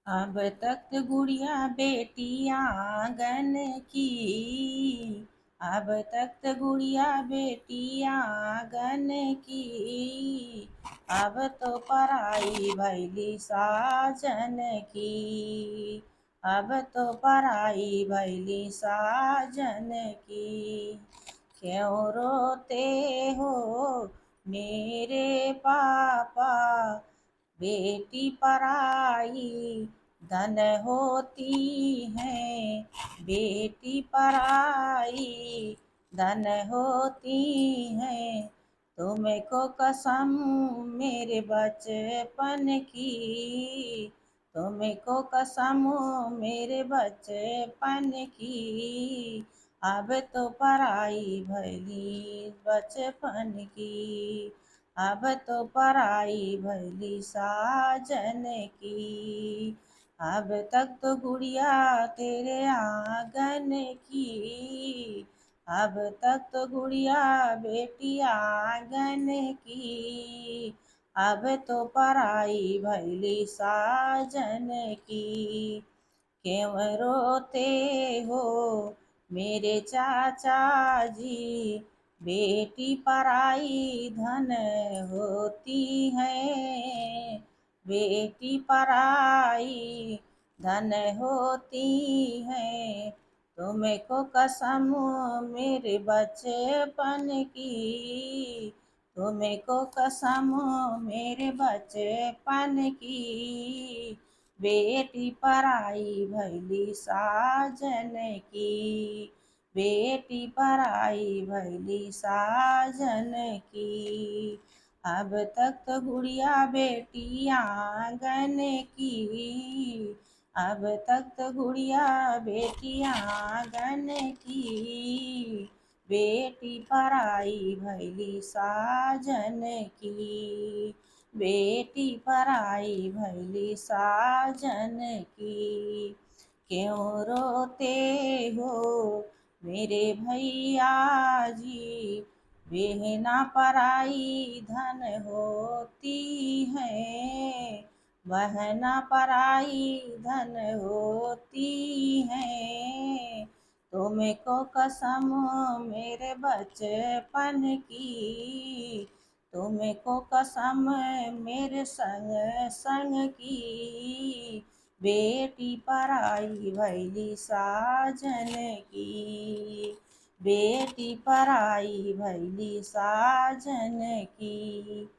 अब तक गुड़िया बेटी आंगन की, अब तक गुड़िया बेटी आंगन की, अब तो पराई भैली साजन की, अब तो पराई भैली साजन की। क्यों रोते हो मेरे पापा, बेटी पराई धन होती है, बेटी पराई धन होती है। तुमको कसम मेरे बचपन की, तुमको कसम मेरे बचपन की, अब तो पराई भैली बचपन की, अब तो पराई भैली साजन की। अब तक तो गुड़िया तेरे आंगन की, अब तक तो गुड़िया बेटी आंगन की, अब तो पराई भैली साजन की। क्यों रोते हो मेरे चाचा जी, बेटी पराई धन होती है, बेटी पराई धन होती है। तुमको कसम मेरे बचपन की, तुमको कसम मेरे बचपन की, बेटी पराई भैली साजन की, बेटी पराई भैली साजन की। अब तक तो गुड़िया बेटी आंगन की, अब तक तो गुड़िया बेटी आंगन की, बेटी पराई भैली साजन की, बेटी पराई भैली साजन की। क्यों रोते हो मेरे भैया जी, बहना पराई धन होती है, बहना पराई धन होती है। तुमको कसम मेरे बचपन की, तुमको कसम मेरे संग संग की, बेटी पराई भैली साजन की, बेटी पराई भैली साजन की।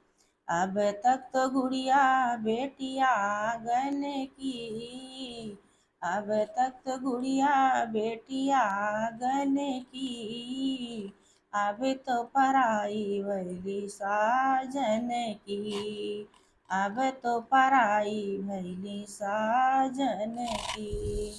अब तक तो गुड़िया बेटी आंगन की, अब तक तो गुड़िया बेटी आंगन की, अब तो पराई भैली साजन की, अब तो पराई भैली साजन की।